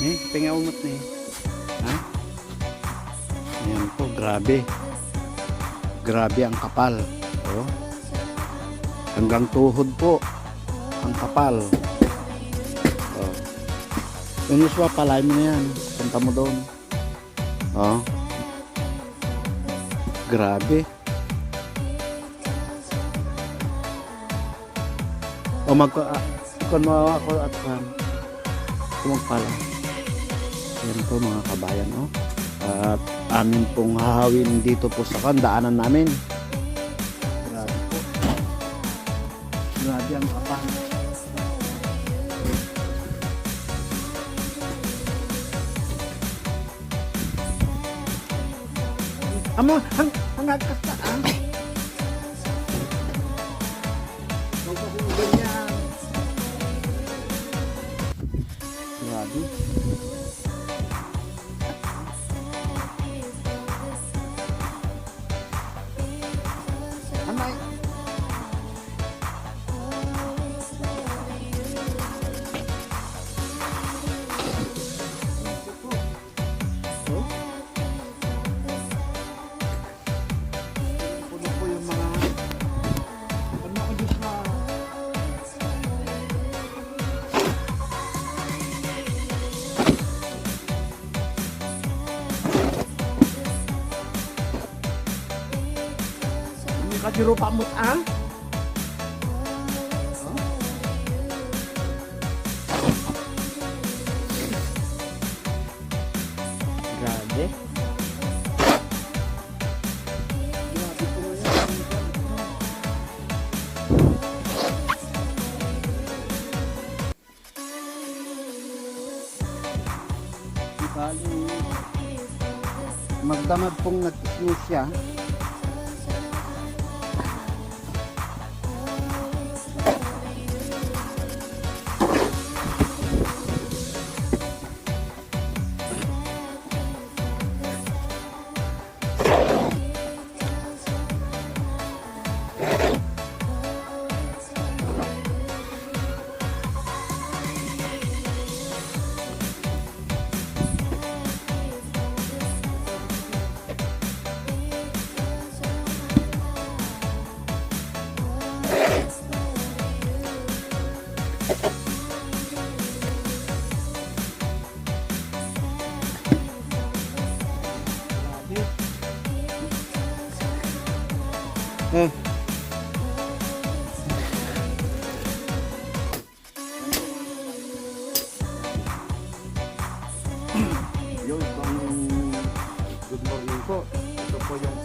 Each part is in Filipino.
Pingaumot ni. Ha? Ayan po, grabe. Grabe ang kapal. Oh. Hanggang tuhod po ang kapal. Oh. Yun yung palay mo na yan. Punta mo doon. Oh. Grabe. O kung mo ako at kumagpala. Yan po mga kabayan, oh. At amin pong hahawin dito po sa daanan namin. Grabe po. Grabe ang kapal. Amo, hangad ka sa magpapugan niya. Grabe. Amay. Kadiro pamut ang grabe. Grabe po yan. Ibali magdamag pong nag-isno siya. Yo, good morning po. Ito po yung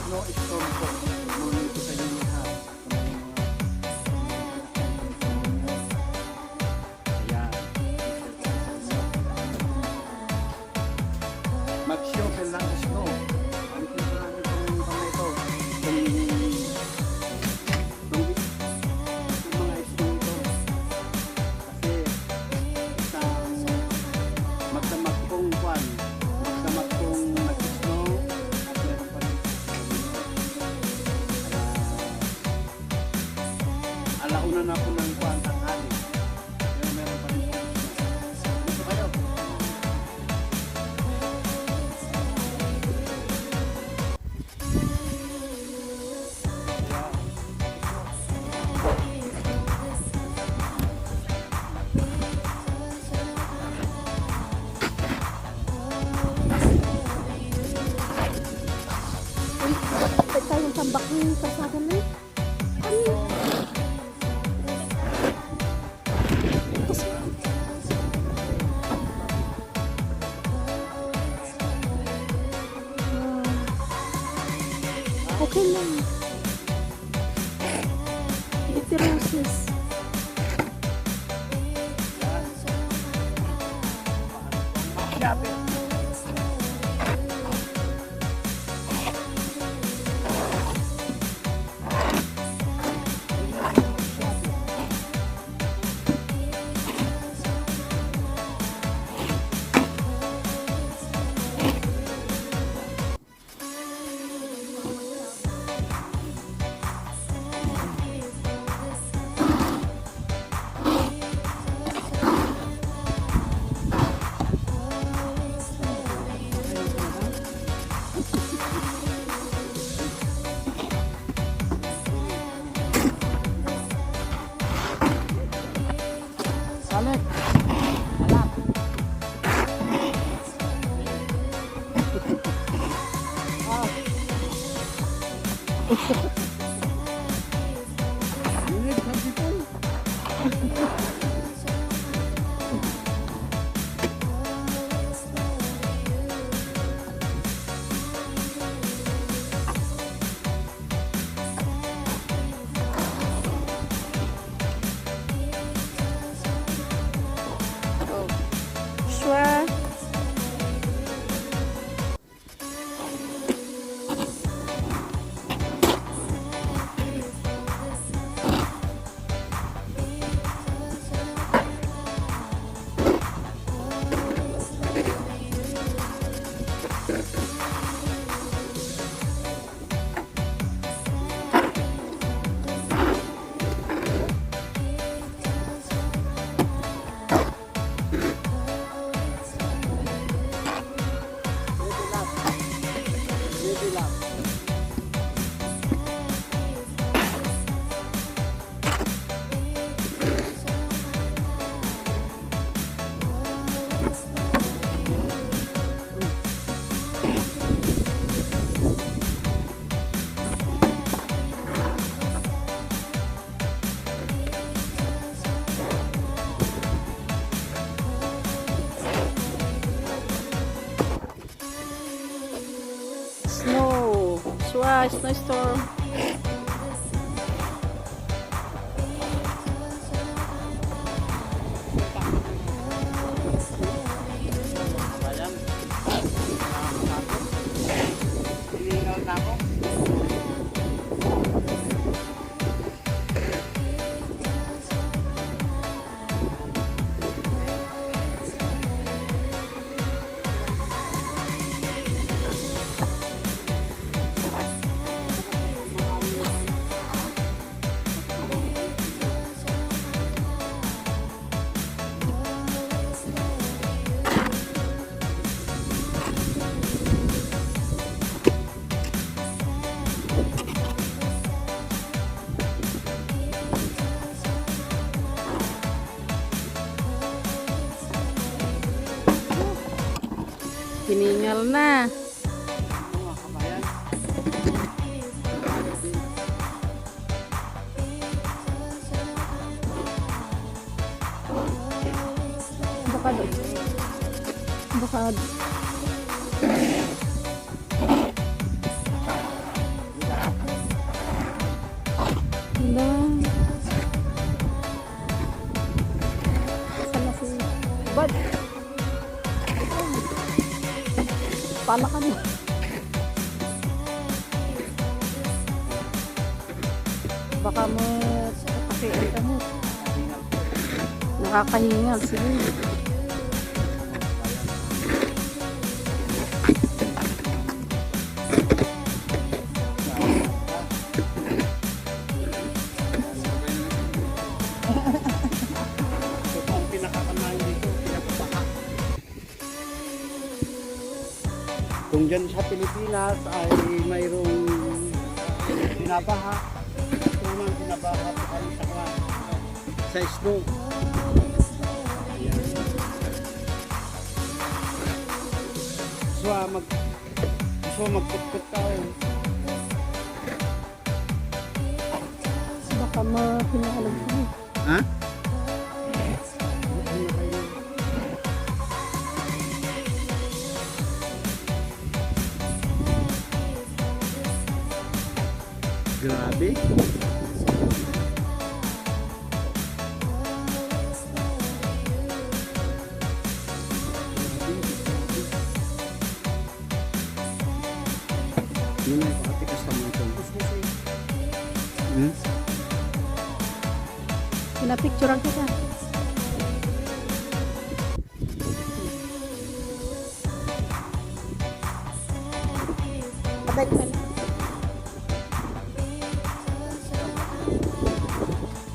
snow storm po. Morning po sa inyo lahat. Ayan. Mag-shovel lang sa snow. Ang namin itong kamay ito. Alauna na po ng kuwan tanghali. Pero meron pa rin po. Dito kayo. Ba't tayong tambak ng kasada na? Okay lang. Ito roses. sa snowstorm. Hiningal na. Baka doon. Baka Hala. Sana si Bad. Pala ka na. Baka mo pakiin ka mo. Nakakahingal. Sige. Kung dyan sa Pilipinas ay mayroong binabaha, ito naman binabaha pa kami sa snow. So magputput tayo. Baka mahinahalag ka mo. Ha? Grabe. Yun ay pakatikas naman ito. Pinapicturean kita. Abay ka na.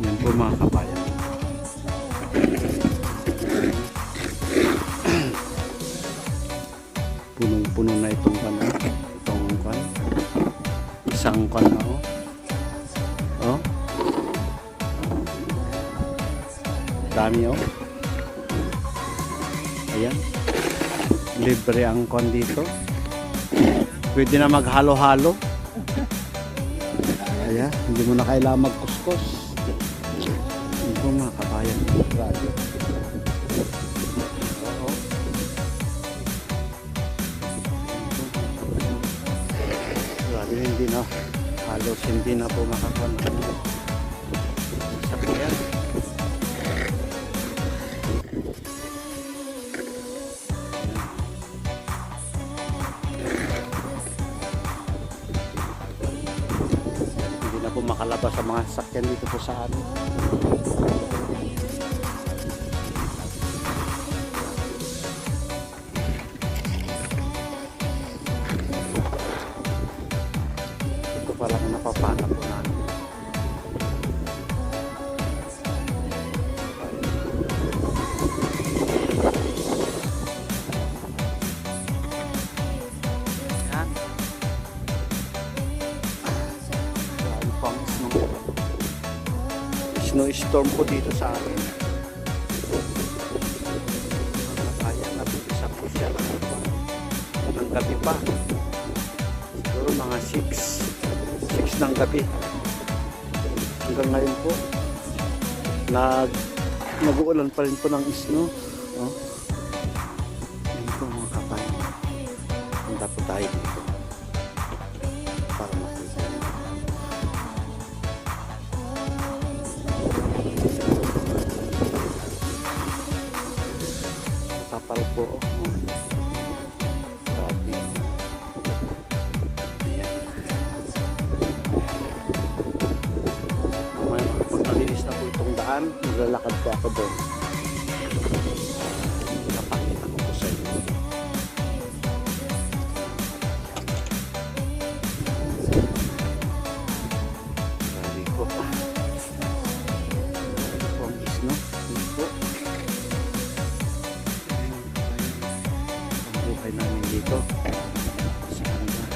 Yan po mga kabayan. Punong-puno na itong isang kan na oh. Dami oh. Ayan. Libre ang kon dito. Pwede na maghalo-halo. Ayan, hindi mo na kailangan magkuskus. Ito mga kabayan. Grabe. Oo. Grabe, hindi na. Halos hindi na po makakon. Sakyan. Hindi na po makalabas sa mga sakyan dito po sa amin. Parang napapana po namin. Yan. Yan pang snowstorm po dito sa amin. Kaya napipisa po siya ng gabi pa. Siguro mga 6 ng gabi hanggang ngayon po nag-uulan pa rin po ng snow. Oh. Yan po mga kabayan, punta po tayo dito para makita. maglalakad po ako doon. Napakita ko po sa inyo. Sabi ko po. Ito po ang isno. Ito po. Ang buhay namin dito. Sa kanila.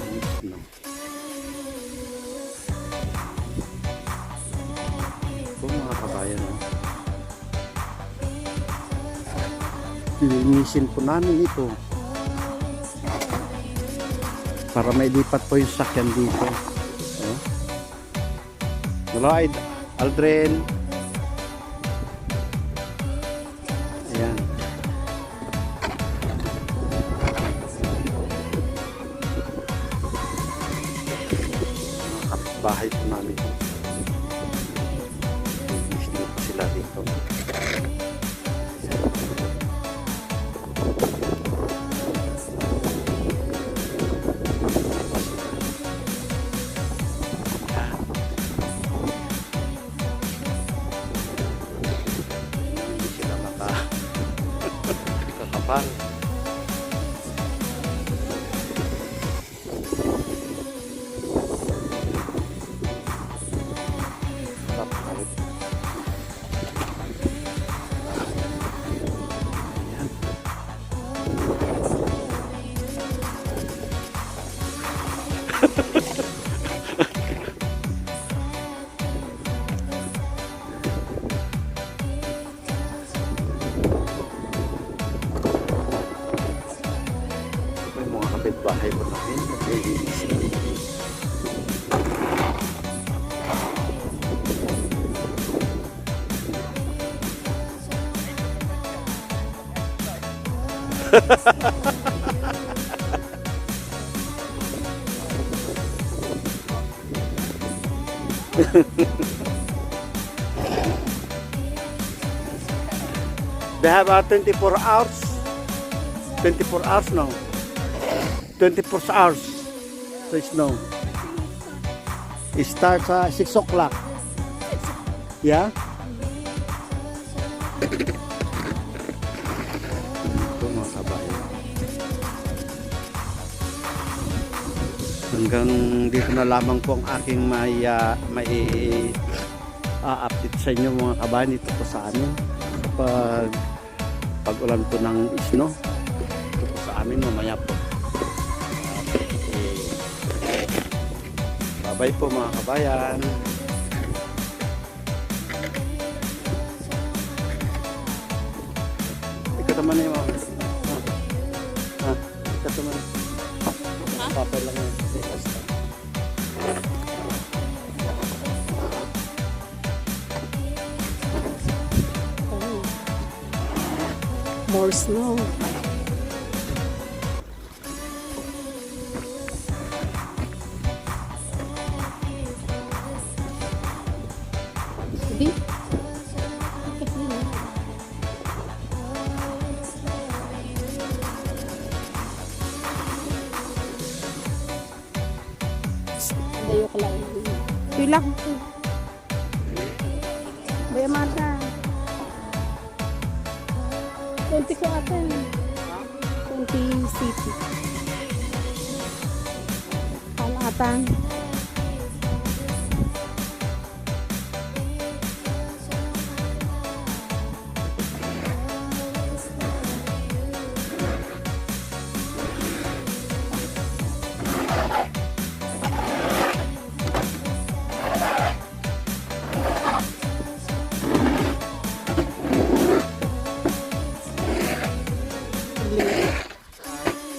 Ang isno. Ito mga kabayan. Linisin po namin ito. Para may lipat po yung sakyan dito. Oh. Hello, Aldrin. Ayan. Mga kapitbahay po namin. Linis po sila dito. Hindi sila kakapal. Kapal. Ayan. Ito yung mga kapitbahay po namin. Naglilinis. They have 24 hours. 24 hours now. 24 hours. So it's no. It starts at 6 o'clock. Yeah? Ito mga kabayan. Hanggang dito na lamang po ang aking update sa inyo mga kabayan dito po sa amin. Pag-ulan po ng isno dito po sa amin mamaya po. Bye po mga kabayan. Ikaw naman na yung mga ikaw naman papel lang yun. More snow. Hindi. Layo ka lang. Ito lang. Bay Amanda. Kunti ko ata. Kunti city. Kalatan.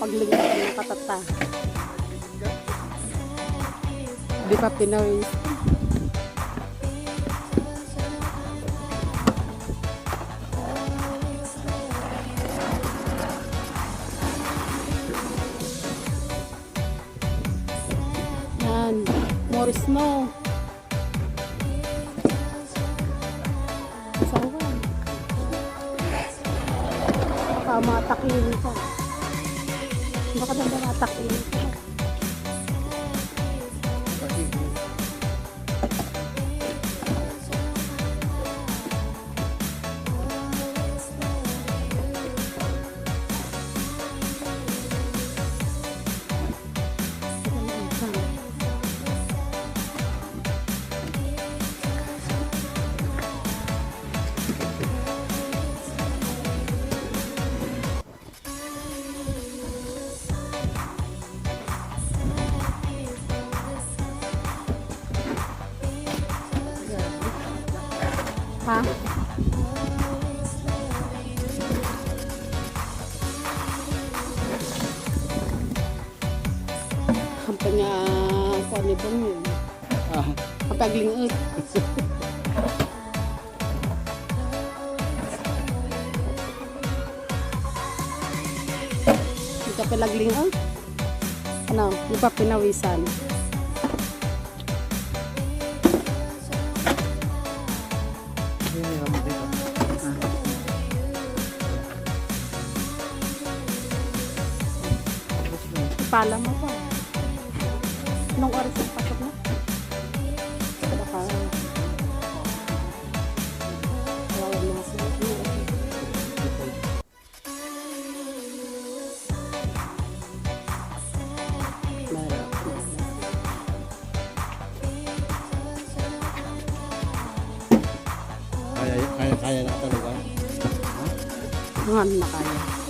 Paglingkod ng katata. Di pa Pinoy. Yan. More snow. Sawan. Baka matakin ka. Baka nang matakin ka. Ha? Hampir nga kung ano ba yun. Kapag lingot. Hindi ka pilaglingot? Ano? Hindi pa pinawisan. Ipala mo pa. Anong oras ang pasok mo? Baka... Wala na sila. Kaya na talaga. Ano na kaya?